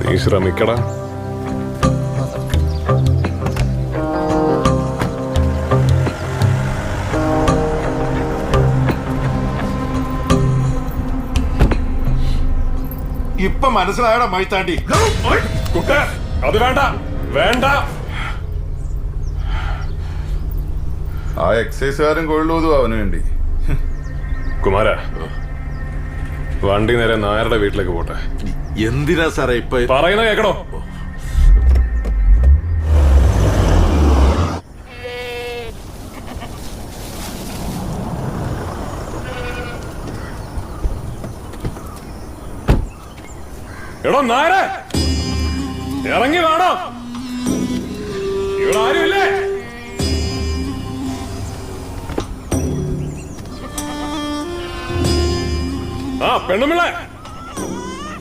നീ ശ്രമിക്കടാ. ഇപ്പൊ മനസ്സിലായടാ മൈത്താണ്ടി. അത് വേണ്ട വേണ്ട. ആ എക്സൈസുകാരൻ കൊള്ളൂതു അവന് വേണ്ടി. കുമാര, വണ്ടി നേരെ നായരുടെ വീട്ടിലേക്ക് പോട്ടെ. എന്തിനാ സാറേ ഇപ്പൊ പറയുന്ന കേക്കടോ? എടോ നായരെ, ഇറങ്ങി വേണോ? ഇവിടെ ആരുമില്ലേ? ആ പെണ്ണുമിള്ള